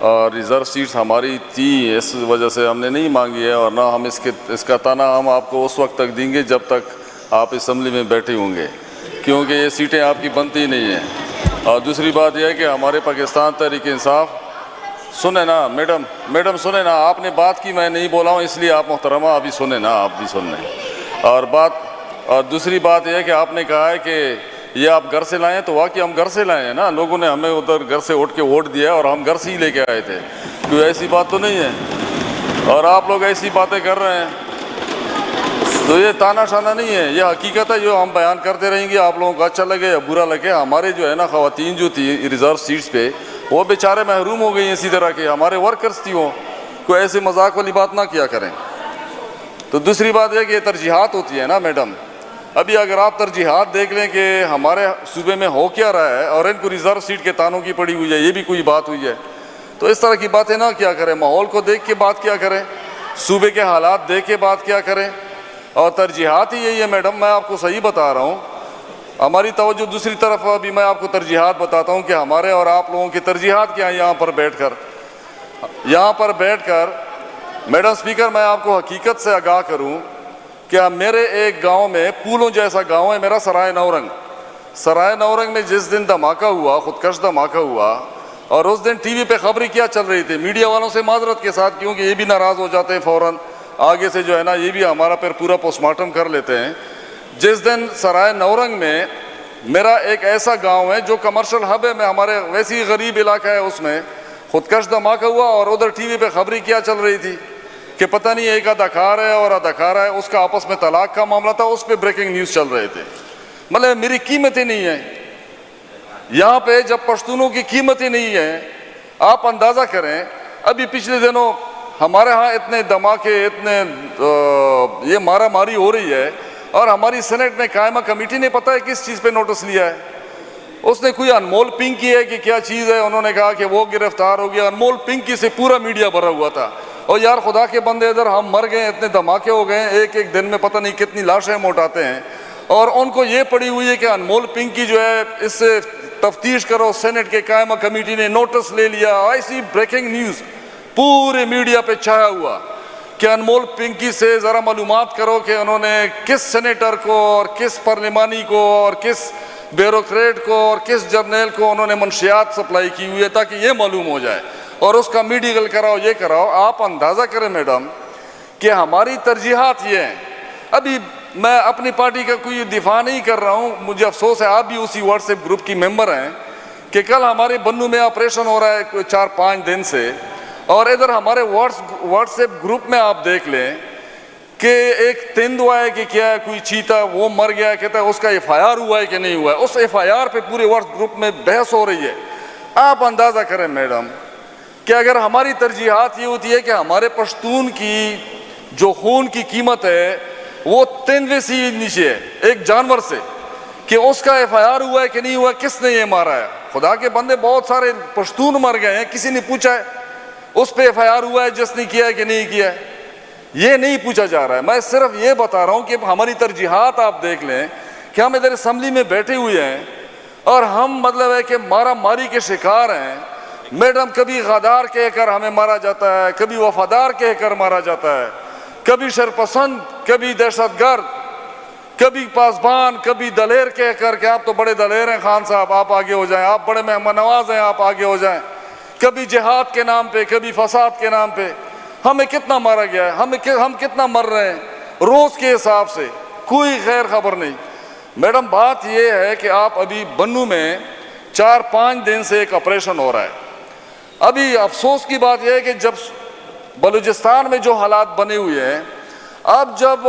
और reserve seats हमारी थी, इस वजह से हमने नहीं मांगी है, और ना हम इसका ताना हम आपको उस वक्त तक देंगे जब तक आप असेंबली में बैठे होंगे, क्योंकि ये सीटें आपकी बनती नहीं हैं। और दूसरी बात यह है कि हमारे पाकिस्तान तहरीक इंसाफ, सुने ना मैडम सुने ना, आपने बात की, मैं नहीं बोला हूँ, इसलिए आप मोहतरमा अभी सुने ना, आप भी सुन लें। और दूसरी बात यह है कि आपने कहा है कि ये आप घर से लाए हैं, तो वाकई हम घर से लाए हैं ना, लोगों ने हमें उधर घर से उठ के वोट दिया और हम घर से ही लेके आए थे, कोई ऐसी बात तो नहीं है। और आप लोग ऐसी बातें कर रहे हैं, तो ये ताना शाना नहीं है, ये हकीकत है जो हम बयान करते रहेंगे। आप लोगों को अच्छा लगे या बुरा लगे, हमारे जो है ना ख़वातीन जो थी रिज़र्व सीट्स पे, वो बेचारे महरूम हो गई हैं इसी तरह के, हमारे वर्कर्स थी वो, कोई ऐसे मजाक वाली बात ना किया करें। तो दूसरी बात यह कि ये तरजीहात होती है ना मैडम, अभी अगर आप तरजीहात देख लें कि हमारे सूबे में हो क्या रहा है और इनको रिज़र्व सीट के तानों की पड़ी हुई है, ये भी कोई बात हुई है, तो इस तरह की बातें ना क्या करें, माहौल को देख के बात क्या करें, सूबे के हालात देख के बात क्या करें। और तरजीहात ही यही है मैडम, मैं आपको सही बता रहा हूँ। हमारी तवज्जो दूसरी तरफ, अभी मैं आपको तरजीहात बताता हूँ कि हमारे और आप लोगों की तरजीहात क्या है। यहाँ पर बैठ कर मैडम स्पीकर, मैं आपको हकीकत से आगाह करूँ कि मेरे एक गांव में, पूलों जैसा गांव है मेरा, सराय नौरंग में जिस दिन धमाका हुआ, खुदकश धमाका हुआ, और उस दिन टीवी पे खबरें क्या चल रही थी, मीडिया वालों से माजरत के साथ, क्योंकि ये भी नाराज़ हो जाते हैं फ़ौरन आगे से जो है ना, ये भी हमारा फिर पूरा पोस्टमार्टम कर लेते हैं। जिस दिन सराय नौरंग में, मेरा एक ऐसा गांव है जो कमर्शियल हब है, मैं हमारे वैसे ही गरीब इलाका है, उसमें खुदकश धमाका हुआ और उधर टीवी पे खबरें क्या चल रही थी कि पता नहीं एक अदाकार है और अदाकारा है, उसका आपस में तलाक का मामला था, उस पर ब्रेकिंग न्यूज़ चल रहे थे। मतलब मेरी कीमत ही नहीं है यहाँ पे, जब पश्तूनों की कीमत ही नहीं है, आप अंदाज़ा करें। अभी पिछले दिनों हमारे यहाँ इतने धमाके, इतने ये मारा मारी हो रही है, और हमारी सेनेट में कायमा कमेटी ने पता है किस चीज़ पे नोटिस लिया है, उसने कोई अनमोल पिंकी है कि क्या चीज़ है, उन्होंने कहा कि वो गिरफ्तार हो गया। अनमोल पिंकी से पूरा मीडिया भरा हुआ था। और यार खुदा के बंदे, इधर हम मर गए, इतने धमाके हो गए, एक एक दिन में पता नहीं कितनी लाशें हम उठाते हैं, और उनको ये पड़ी हुई है कि अनमोल पिंकी जो है, इससे तफ्तीश करो। सेनेट के कायमा कमेटी ने नोटिस ले लिया। ऐसी ब्रेकिंग न्यूज़ पूरे मीडिया पे छाया हुआ कि अनमोल पिंकी से ज़रा मालूमात करो कि उन्होंने किस सेनेटर को और किस पार्लिमानी को और किस ब्यूरोक्रेट को और किस जर्नल को उन्होंने मंशियात सप्लाई की हुई है, ताकि ये मालूम हो जाए, और उसका मेडिकल कराओ, ये कराओ। आप अंदाज़ा करें मैडम कि हमारी तरजीहात ये हैं। अभी मैं अपनी पार्टी का कोई दिफा नहीं कर रहा हूँ, मुझे अफसोस है आप भी उसी व्हाट्सएप ग्रुप की मेंबर हैं, कि कल हमारे बन्नू में ऑपरेशन हो रहा है 4-5 दिन से, और इधर हमारे व्हाट्सएप ग्रुप में आप देख लें कि एक तेंदुआ है कि क्या है, कोई चीता वो मर गया, कहता है उसका FIR हुआ है कि नहीं हुआ है, उस FIR पे पूरे व्हाट्सएप ग्रुप में बहस हो रही है। आप अंदाज़ा करें मैडम कि अगर हमारी तरजीहात ये होती है कि हमारे पश्तून की जो खून की कीमत है वो तेंदुए से नीचे है, एक जानवर से, कि उसका FIR हुआ है कि नहीं हुआ, किसने ये मारा है। खुदा के बंदे, बहुत सारे पश्तून मर गए हैं, किसी ने पूछा है उस पे FIR हुआ है जिसने किया है कि नहीं किया है, ये नहीं पूछा जा रहा है। मैं सिर्फ ये बता रहा हूँ कि हमारी तरजीहात आप देख लें कि हम इधर असेंबली में बैठे हुए हैं और हम मतलब है कि मारा मारी के शिकार हैं मैडम। कभी गद्दार कहकर हमें मारा जाता है, कभी वफादार कहकर मारा जाता है, कभी शरपसंद, कभी दहशतगर्द, कभी पासबान, कभी दलेर कहकर कि आप तो बड़े दलेर हैं खान साहब, आप आगे हो जाएं, आप बड़े मेहमान नवाज हैं, आप आगे हो जाएं। कभी जिहाद के नाम पे, कभी फसाद के नाम पे। हमें कितना मारा गया है, हम कितना मर रहे हैं रोज़ के हिसाब से, कोई खैर खबर नहीं। मैडम बात यह है कि आप अभी बन्नू में 4-5 दिन से एक ऑपरेशन हो रहा है। अभी अफसोस की बात यह है कि जब बलूचिस्तान में जो हालात बने हुए हैं, अब जब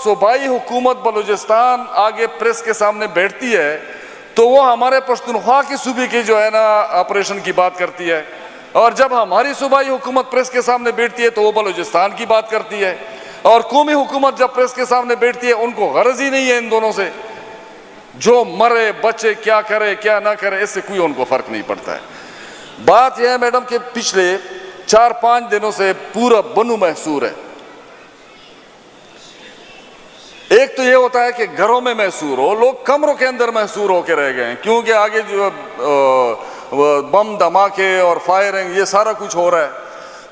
सूबाई हुकूमत बलूचिस्तान आगे प्रेस के सामने बैठती है तो वो हमारे पश्तूनख्वा की सूबे की जो है ना ऑपरेशन की बात करती है, और जब हमारी सूबाई हुकूमत प्रेस के सामने बैठती है तो वो बलूचिस्तान की बात करती है। और कौमी हुकूमत जब प्रेस के सामने बैठती है, उनको गरज ही नहीं है इन दोनों से, जो मरे बच्चे क्या करे क्या ना करे, इससे कोई उनको फर्क नहीं पड़ता है। बात यह है मैडम कि पिछले 4-5 दिनों से पूरा बन्नू महसूर है। एक तो ये होता है कि घरों में महसूर हो, लोग कमरों के अंदर महसूर होकर रह गए हैं, क्योंकि आगे जो बम धमाके और फायरिंग, ये सारा कुछ हो रहा है,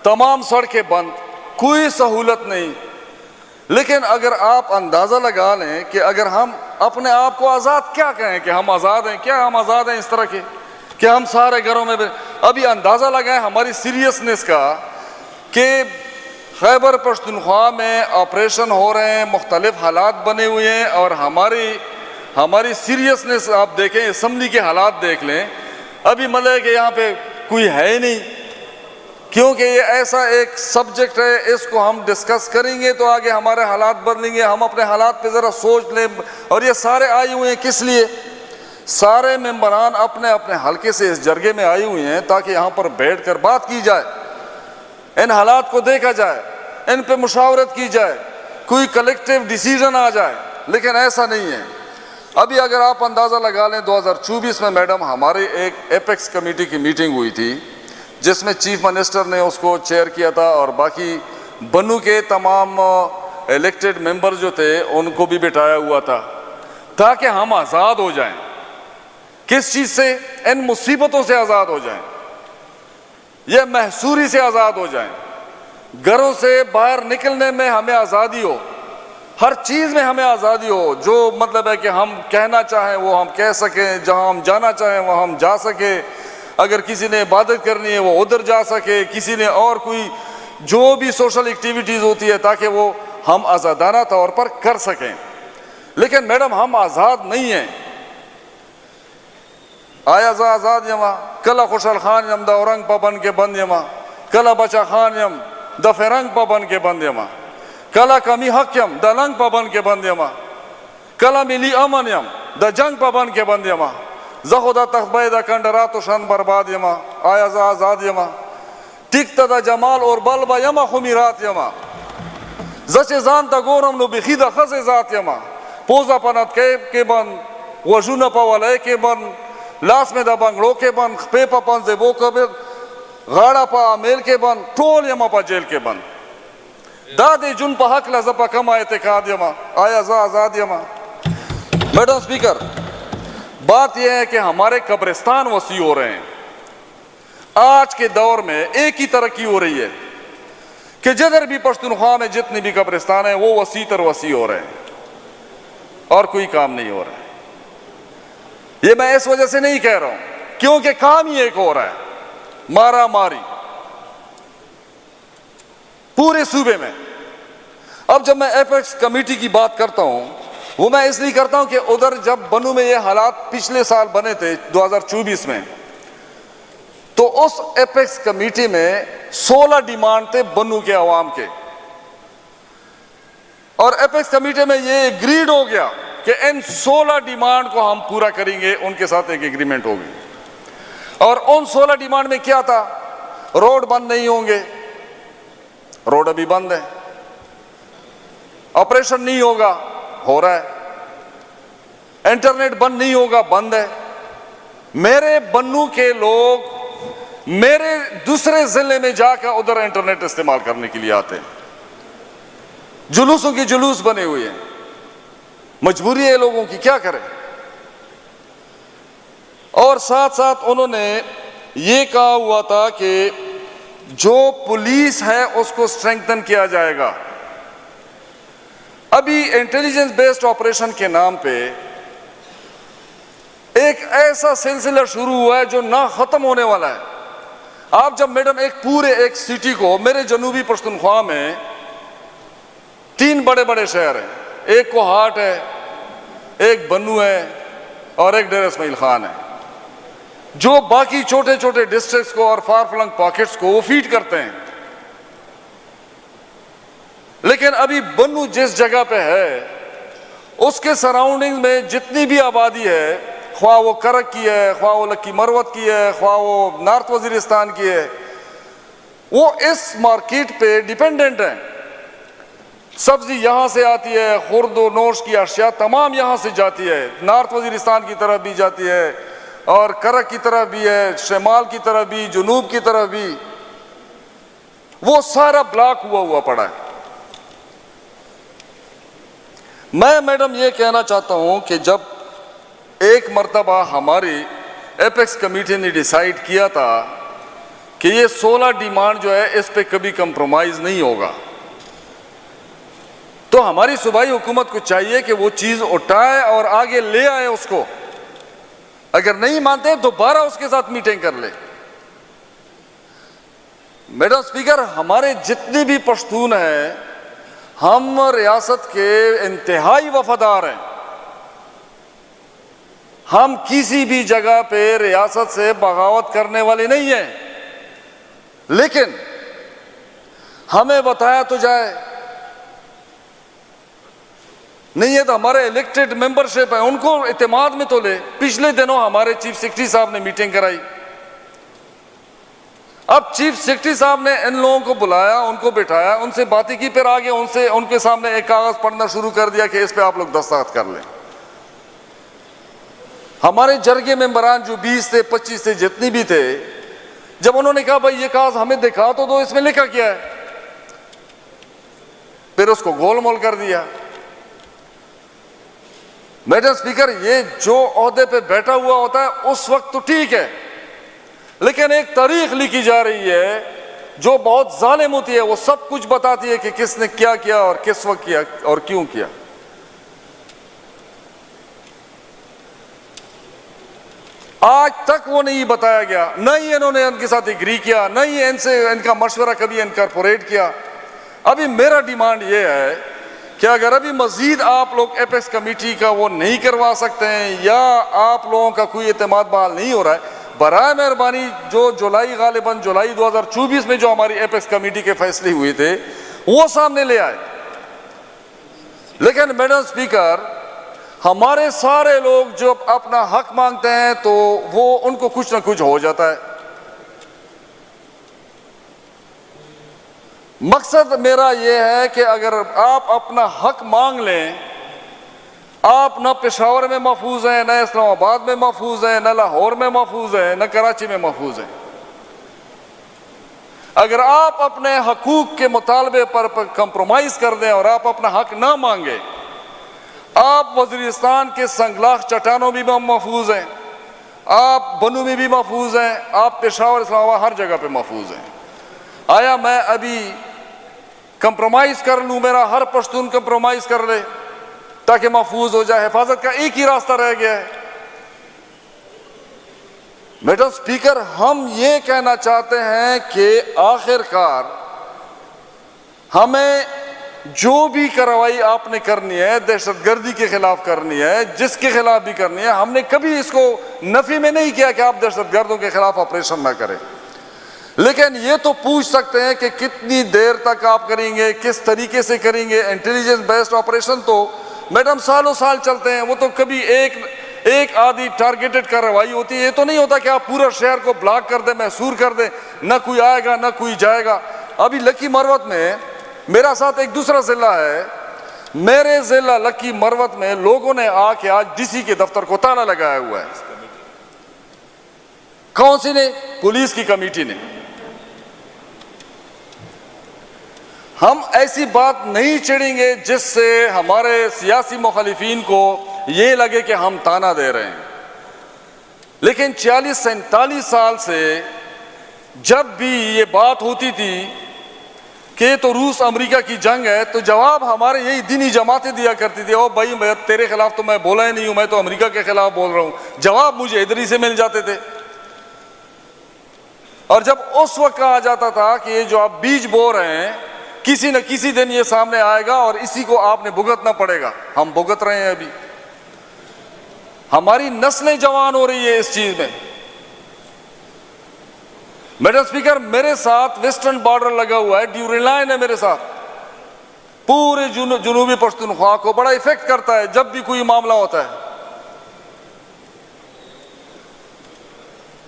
तमाम सड़कें बंद, कोई सहूलत नहीं। लेकिन अगर आप अंदाज़ा लगा लें कि अगर हम अपने आप को आज़ाद क्या कहें कि हम आज़ाद हैं, क्या हम आज़ाद हैं इस तरह के कि हम सारे घरों में अभी अंदाज़ा लगाएं हमारी सीरियसनेस का कि खैबर पख्तूनख्वा में ऑपरेशन हो रहे हैं, मुख्तलिफ हालात बने हुए हैं, और हमारी सीरियसनेस आप देखें, असम्बली के हालात देख लें, अभी मतलब कि यहाँ पे कोई है ही नहीं, क्योंकि ये ऐसा एक सब्जेक्ट है, इसको हम डिस्कस करेंगे तो आगे हमारे हालात बदलेंगे। हम अपने हालात पे ज़रा सोच लें। और ये सारे आए हुए हैं किस लिए? सारे मेंबरान अपने अपने हल्के से इस जरगे में आए हुए हैं ताकि यहाँ पर बैठ कर बात की जाए, इन हालात को देखा जाए, इन पे मुशावरत की जाए, कोई कलेक्टिव डिसीजन आ जाए। लेकिन ऐसा नहीं है। अभी अगर आप अंदाज़ा लगा लें 2024 में मैडम हमारी एक एपेक्स कमेटी की मीटिंग हुई थी जिसमें चीफ मिनिस्टर ने उसको चेयर किया था और बाकी बनू के तमाम इलेक्टेड मेंबर जो थे उनको भी बिठाया हुआ था ताकि हम आज़ाद हो जाएं। किस चीज़ से? इन मुसीबतों से आज़ाद हो जाएं, ये महसूरी से आज़ाद हो जाएं, घरों से बाहर निकलने में हमें आज़ादी हो, हर चीज़ में हमें आज़ादी हो, जो मतलब है कि हम कहना चाहें वो हम कह सकें, जहां हम जाना चाहें वहां हम जा सकें, अगर किसी ने इबादत करनी है वो उधर जा सके, किसी ने और कोई जो भी सोशल एक्टिविटीज़ होती है ताकि वो हम आज़ादाना तौर पर कर सकें। लेकिन मैडम हम आज़ाद नहीं हैं। आया आज़ाद यमा कला खुशल खान यम द औरंग पबन के बंद यमा कला बचा खान यम द फेरंग पबन के बंद यमा कला कमी हक यम द लंग पबन के बंद यमा कला मिली अमन यम द जंग पबन के बंद यमा जखुदा तखबैदा कंडरा तो शन बर्बाद यमा आया आज़ाद यमा टिकता जमाल और बलबा यमा खुमीरात यमा जचे जान तगोरम नो बिखीदा खसे जात यमा पोजा पनत के बन वजुना पवलय के बन लास में दा बंगड़ो के बन पेपा पन से वो कबे गाड़ा पा मेल के बन टोल यमा पा जेल के बन दादे जुन पा हक लजपा कमा एतकाद यमा आया आज़ाद यमा। मैडम स्पीकर, बात यह है कि हमारे कब्रिस्तान वसी हो रहे हैं। आज के दौर में एक ही तरक्की हो रही है कि जिधर भी पख्तूनख्वा में जितने भी कब्रिस्तान हैं वो वसी तर वसी हो रहे हैं और कोई काम नहीं हो रहा है। ये मैं इस वजह से नहीं कह रहा हूं क्योंकि काम ही एक हो रहा है, मारा मारी पूरे सूबे में। अब जब मैं एपेक्स कमेटी की बात करता हूं वो मैं इसलिए करता हूं कि उधर जब बनू में ये हालात पिछले साल बने थे 2024 में, तो उस एपेक्स कमेटी में 16 डिमांड थे बनू के अवाम के, और एपेक्स कमेटी में ये एग्रीड हो गया कि इन 16 डिमांड को हम पूरा करेंगे। उनके साथ एक एग्रीमेंट होगी और उन 16 डिमांड में क्या था? रोड बंद नहीं होंगे, रोड अभी बंद है, ऑपरेशन नहीं होगा, हो रहा है, इंटरनेट बंद नहीं होगा, बंद है। मेरे बन्नू के लोग मेरे दूसरे जिले में जाकर उधर इंटरनेट इस्तेमाल करने के लिए आते हैं। जुलूसों की जुलूस बने हुए हैं, मजबूरी है लोगों की, क्या करें। और साथ साथ उन्होंने ये कहा हुआ था कि जो पुलिस है उसको स्ट्रेंथन किया जाएगा। अभी इंटेलिजेंस बेस्ड ऑपरेशन के नाम पे एक ऐसा सिलसिला शुरू हुआ है जो ना खत्म होने वाला है। आप जब मैडम एक सिटी को, मेरे जनूबी पख्तूनख्वा में 3 बड़े बड़े शहर हैं, एक कोहाट है, एक बन्नू है और एक डेरा इस्माइल खान है, जो बाकी छोटे छोटे डिस्ट्रिक्ट्स को और फार फ्लंग पॉकेट्स को वो फीड करते हैं। लेकिन अभी बन्नू जिस जगह पे है उसके सराउंडिंग में जितनी भी आबादी है, ख्वाह वो करक की है, ख्वाह वो लक्की मरवत की है, ख्वाह वो नॉर्थ वजीरिस्तान की है, वो इस मार्केट पे डिपेंडेंट है। सब्जी यहाँ से आती है, खुर्द व नोश की अशिया तमाम यहाँ से जाती है, नॉर्थ वजीरिस्तान की तरफ भी जाती है और करक की तरफ भी है, शमाल की तरफ भी, जुनूब की तरफ भी। वो सारा ब्लॉक हुआ पड़ा है। मैं मैडम ये कहना चाहता हूं कि जब एक मर्तबा हमारी एपेक्स कमेटी ने डिसाइड किया था कि ये 16 डिमांड जो है इस पे कभी कंप्रोमाइज नहीं होगा। तो हमारी सूबाई हुकूमत को चाहिए कि वो चीज उठाए और आगे ले आए उसको। अगर नहीं मानते दोबारा उसके साथ मीटिंग कर ले। मैडम स्पीकर, हमारे जितने भी पश्तून हैं, हम रियासत के इंतहाई वफादार हैं। हम किसी भी जगह पे रियासत से बगावत करने वाले नहीं हैं, लेकिन हमें बताया तो जाए नहीं है तो हमारे इलेक्टेड मेंबरशिप है उनको इत्तेमाद में तो ले। पिछले दिनों हमारे चीफ सेक्रेटरी साहब ने मीटिंग कराई। अब चीफ सेक्रेटरी साहब ने इन लोगों को बुलाया, उनको बिठाया, उनसे बातें की, फिर आगे उनसे उनके सामने एक कागज पढ़ना शुरू कर दिया कि इस पे आप लोग दस्तखत कर लें। हमारे जरगे मेंबरान जो 20 थे 25 थे जितनी भी थे, जब उन्होंने कहा भाई ये कागज हमें दिखा तो दो, इसमें लिखा क्या है, फिर उसको गोलमोल कर दिया। मैडम स्पीकर, ये जो ओहदे पे बैठा हुआ होता है उस वक्त तो ठीक है, लेकिन एक तारीख लिखी जा रही है जो बहुत जालिम होती है। वो सब कुछ बताती है कि किसने क्या किया और किस वक्त किया और क्यों किया। आज तक वो नहीं बताया गया, न ही इन्होंने उनके साथ एग्री किया, न ही इनसे इनका मशवरा कभी इनकॉर्पोरेट किया। अभी मेरा डिमांड ये है कि अगर अभी मजीद आप लोग एपेक्स कमेटी का वो नहीं करवा सकते हैं या आप लोगों का कोई एतमाद बहाल नहीं हो रहा है, बराए मेहरबानी जो गालिबन जुलाई 2024 में जो हमारी एपेक्स कमेटी के फैसले हुए थे वो सामने ले आए। लेकिन मैडम स्पीकर, हमारे सारे लोग जो अपना हक मांगते हैं तो वो उनको कुछ ना कुछ हो जाता है। मकसद मेरा यह है कि अगर आप अपना हक मांग लें, आप न पेशावर में महफूज हैं, न इस्लामाबाद में महफूज हैं, न लाहौर में महफूज हैं, न कराची में महफूज हैं। अगर आप अपने हकूक के मुतालबे पर कंप्रोमाइज कर दें और आप अपना हक ना मांगे, आप वज़ीरिस्तान के संगलाख चट्टानों में भी महफूज हैं, आप बनू में भी महफूज हैं, आप पेशावर इस्लामाबाद हर जगह पे महफूज हैं। आया मैं अभी कंप्रोमाइज कर लूं, मेरा हर पश्तून कंप्रोमाइज कर ले ताकि महफूज हो जाए? हिफाजत का एक ही रास्ता रह गया है। मैडम स्पीकर, हम ये कहना चाहते हैं कि आखिरकार हमें जो भी कार्रवाई आपने करनी है, दहशतगर्दी के खिलाफ करनी है, जिसके खिलाफ भी करनी है, हमने कभी इसको नफी में नहीं किया कि आप दहशतगर्दों के खिलाफ ऑपरेशन ना करें। लेकिन ये तो पूछ सकते हैं कि कितनी देर तक आप करेंगे, किस तरीके से करेंगे। इंटेलिजेंस बेस्ड ऑपरेशन तो मैडम सालों साल चलते हैं, वो तो कभी एक आधी टारगेटेड कार्रवाई होती है। ये तो नहीं होता कि आप पूरा शहर को ब्लॉक कर दें, महसूर कर दें, ना कोई आएगा ना कोई जाएगा। अभी लकी मरवत में मेरा साथ एक दूसरा जिला है, मेरे जिला लकी मरवत में लोगों ने आके आज डीसी के दफ्तर को ताला लगाया हुआ है। कौन सी ने? पुलिस की कमेटी ने। हम ऐसी बात नहीं छेड़ेंगे जिससे हमारे सियासी मुखालिफिन को ये लगे कि हम ताना दे रहे हैं। लेकिन 40-47 साल से जब भी ये बात होती थी कि तो रूस अमेरिका की जंग है, तो जवाब हमारे यही दीनी जमातें दिया करती थी, ओ भाई मैं तेरे खिलाफ तो मैं बोला ही नहीं हूं, मैं तो अमेरिका के खिलाफ बोल रहा हूं। जवाब मुझे इधर ही से मिल जाते थे। और जब उस वक्त कहा जाता था कि ये जो आप बीज बो रहे हैं किसी न किसी दिन ये सामने आएगा और इसी को आपने भुगतना पड़ेगा, हम भुगत रहे हैं। अभी हमारी नस्लें जवान हो रही है इस चीज में। मैडम स्पीकर, मेरे साथ वेस्टर्न बॉर्डर लगा हुआ है, ड्यूरी लाइन है मेरे साथ। पूरे जुनूबी पश्तूनख्वा को बड़ा इफेक्ट करता है जब भी कोई मामला होता है।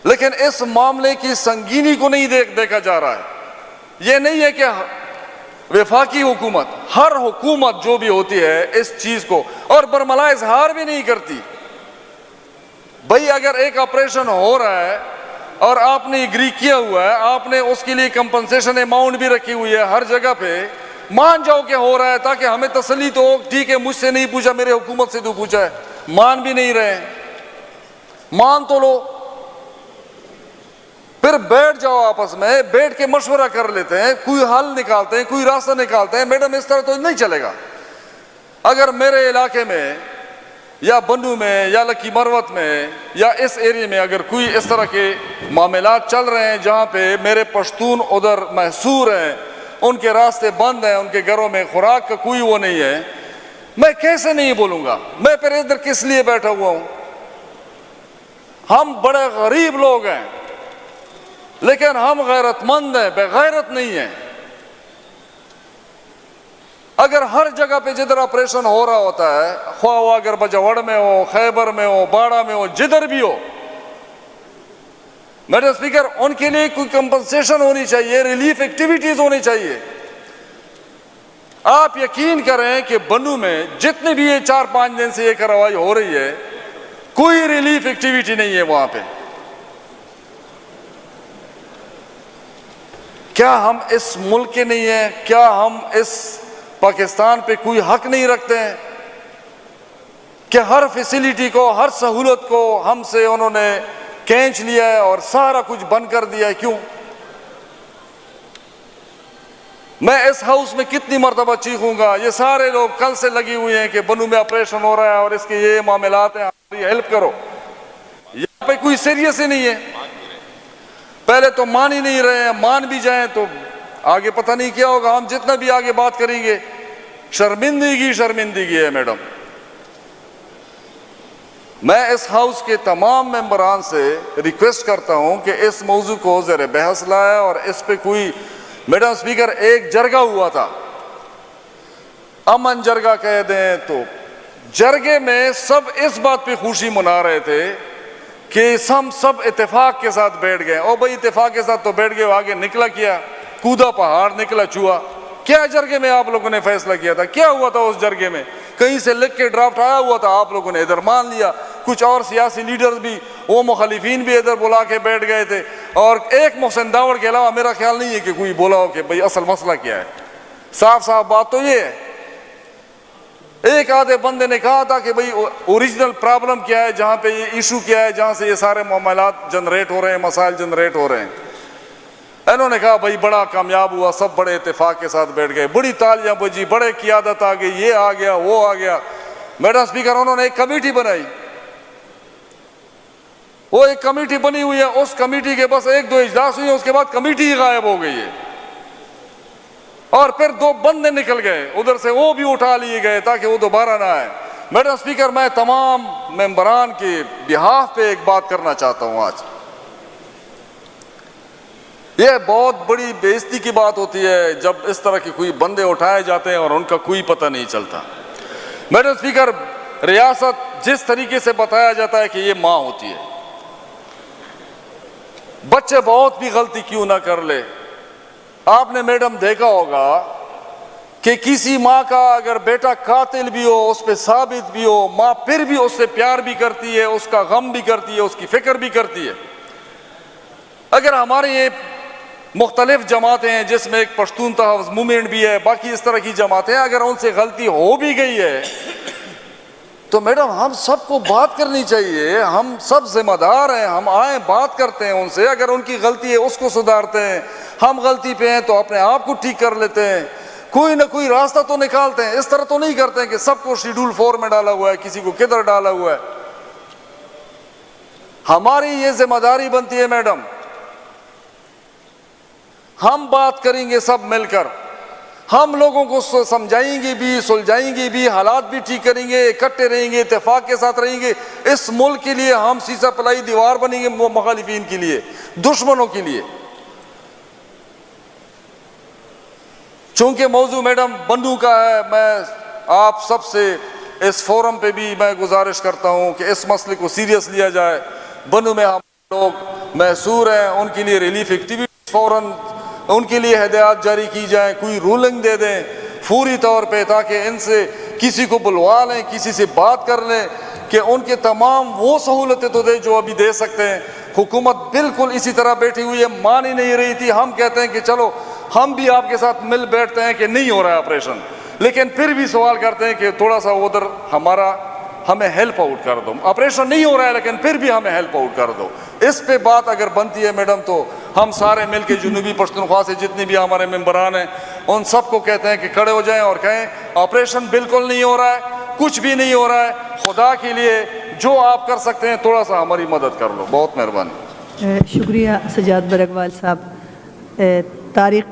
लेकिन इस मामले की संगीनी को नहीं देखा जा रहा है। यह नहीं है कि वफाकी हुकूमत, हर हुकूमत जो भी होती है इस चीज को और बरमला इजहार भी नहीं करती। भाई अगर एक ऑपरेशन हो रहा है और आपने एग्री किया हुआ है, आपने उसके लिए कंपनसेशन अमाउंट भी रखी हुई है हर जगह पे, मान जाओ कि हो रहा है ताकि हमें तसल्ली तो हो। ठीक है, मुझसे नहीं पूछा, मेरे हुकूमत से तो पूछा है, मान भी नहीं रहे, मान तो लो। फिर बैठ जाओ आपस में, बैठ के मशवरा कर लेते हैं, कोई हल निकालते हैं, कोई रास्ता निकालते हैं। मैडम इस तरह तो नहीं चलेगा। अगर मेरे इलाके में या बन्नू में या लकी मरवत में या इस एरिया में अगर कोई इस तरह के मामलात चल रहे हैं जहाँ पे मेरे पश्तून उधर महसूर हैं, उनके रास्ते बंद हैं, उनके घरों में खुराक का कोई वो नहीं है, मैं कैसे नहीं बोलूँगा? मैं फिर इधर किस लिए बैठा हुआ हूँ? हम बड़े गरीब लोग हैं, लेकिन हम गैरतमंद हैं, बेगैरत नहीं हैं। अगर हर जगह पे जिधर ऑपरेशन हो रहा होता है, ख्वाह वो अगर बजवाड़ में हो, खैबर में हो, बाड़ा में हो, जिधर भी हो, मैडम स्पीकर, उनके लिए कोई कंपनसेशन होनी चाहिए, रिलीफ एक्टिविटीज होनी चाहिए। आप यकीन करें कि बन्नू में जितने भी ये 4-5 दिन से ये कार्रवाई हो रही है, कोई रिलीफ एक्टिविटी नहीं है वहां पे। क्या हम इस मुल्क के नहीं है? क्या हम इस पाकिस्तान पे कोई हक नहीं रखते हैं कि हर फैसिलिटी को, हर सहूलत को हमसे उन्होंने खींच लिया है और सारा कुछ बंद कर दिया है? क्यों? मैं इस हाउस में कितनी मरतबा चीखूंगा, ये सारे लोग कल से लगी हुई हैं कि बन्नू में ऑपरेशन हो रहा है और इसके ये मामलात हैं, हमारी हेल्प करो। यहाँ पे कोई सीरियस ही नहीं है। पहले तो मान ही नहीं रहे हैं, मान भी जाएं तो आगे पता नहीं क्या होगा। हम जितना भी आगे बात करेंगे शर्मिंदगी है। मैडम, मैं इस हाउस के तमाम मेंबरान से रिक्वेस्ट करता हूं कि इस मौजू को ज़रा बहस लाए और इस पे कोई, मैडम स्पीकर, एक जरगा हुआ था, अमन जरगा कह दें तो, जरगे में सब इस बात पे खुशी मना रहे थे कि हम सब इत्तेफाक के साथ बैठ गए। और भाई इत्तेफाक के साथ तो बैठ गए, आगे निकला क्या? कूदा पहाड़, निकला चूहा। क्या जरगे में आप लोगों ने फैसला किया था? क्या हुआ था उस जरगे में? कहीं से लिख के ड्राफ्ट आया हुआ था, आप लोगों ने इधर मान लिया। कुछ और सियासी लीडर्स भी, वो मुखालिफिन भी इधर बुला के बैठ गए थे, और एक मोहसिन दावड़ के अलावा मेरा ख्याल नहीं है कि कोई बोला हो कि भाई असल मसला क्या है। साफ साफ बात तो ये है। एक आधे बंदे ने कहा था कि भाई ओरिजिनल प्रॉब्लम क्या है, जहां पे ये इशू क्या है, जहां से ये सारे मामलात जनरेट हो रहे हैं, मसाइल जनरेट हो रहे हैं। इन्होंने कहा भाई बड़ा कामयाब हुआ, सब बड़े इत्तेफाक के साथ बैठ गए, बड़ी तालियां बजी, बड़े क़ियादत आ गई, ये आ गया, वो आ गया। मैडम स्पीकर, उन्होंने एक कमेटी बनाई, वो एक कमेटी बनी हुई है, उस कमेटी के बस 1-2 इजलास हुए, उसके बाद कमेटी ही गायब हो गई है। और फिर 2 बंदे निकल गए उधर से, वो भी उठा लिए गए ताकि वो दोबारा ना आए। मैडम स्पीकर, मैं तमाम मेंबरान के बिहाफ पे एक बात करना चाहता हूं। आज ये बहुत बड़ी बेइज्जती की बात होती है जब इस तरह के कोई बंदे उठाए जाते हैं और उनका कोई पता नहीं चलता। मैडम स्पीकर, रियासत जिस तरीके से बताया जाता है कि ये माँ होती है, बच्चे बहुत भी गलती क्यों ना कर ले। आपने मैडम देखा होगा कि किसी माँ का अगर बेटा कातिल भी हो, उस पर साबित भी हो, माँ फिर भी उससे प्यार भी करती है, उसका गम भी करती है, उसकी फिक्र भी करती है। अगर हमारे ये मुख्तलिफ जमातें हैं जिसमें एक पश्तून तहफ़्फ़ुज़ मूवमेंट भी है, बाकी इस तरह की जमातें, अगर उनसे गलती हो भी गई है तो मैडम हम सबको बात करनी चाहिए। हम सब जिम्मेदार हैं, हम आए बात करते हैं उनसे, अगर उनकी गलती है उसको सुधारते हैं, हम गलती पे हैं तो अपने आप को ठीक कर लेते हैं, कोई ना कोई रास्ता तो निकालते हैं। इस तरह तो नहीं करते हैं कि सबको शेड्यूल 4 में डाला हुआ है, किसी को किधर डाला हुआ है। हमारी ये जिम्मेदारी बनती है मैडम, हम बात करेंगे सब मिलकर, हम लोगों को समझाएंगे भी, सुलझाएंगे भी, हालात भी ठीक करेंगे, इकट्ठे रहेंगे, इत्तेफाक के साथ रहेंगे। इस मुल्क के लिए हम सीसा पलाई दीवार बनेंगे, मुखालिफिन के लिए, दुश्मनों के लिए। चूंकि मौजू मैडम बन्नू का है, मैं आप सबसे इस फोरम पे भी मैं गुजारिश करता हूं कि इस मसले को सीरियस लिया जाए। बन्नू में हम लोग महसूर हैं, उनके लिए रिलीफ एक्टिविटी फौरन उनके लिए हिदायत जारी की जाए, कोई रूलिंग दे दें फौरी तौर पे, ताकि इनसे किसी को बुलवा लें, किसी से बात कर लें कि उनके तमाम वो सहूलतें तो दे जो अभी दे सकते हैं। हुकूमत बिल्कुल इसी तरह बैठी हुई है, मान ही नहीं रही थी। हम कहते हैं कि चलो हम भी आपके साथ मिल बैठते हैं कि नहीं हो रहा है ऑपरेशन, लेकिन फिर भी सवाल करते हैं कि थोड़ा सा उधर हमें हेल्प आउट कर दो। ऑपरेशन नहीं हो रहा है लेकिन फिर भी हमें हेल्प आउट कर दो। इस पे बात अगर बनती है मैडम तो हम सारे मिलके जनूबी पश्तूनख्वा से जितने भी हमारे मेंबरान हैं उन सबको कहते हैं कि खड़े हो जाएं और कहें ऑपरेशन बिल्कुल नहीं हो रहा है, कुछ भी नहीं हो रहा है, खुदा के लिए जो आप कर सकते हैं थोड़ा सा हमारी मदद कर लो। बहुत मेहरबानी। शुक्रिया सजाद बरगवाल साहब। तारिक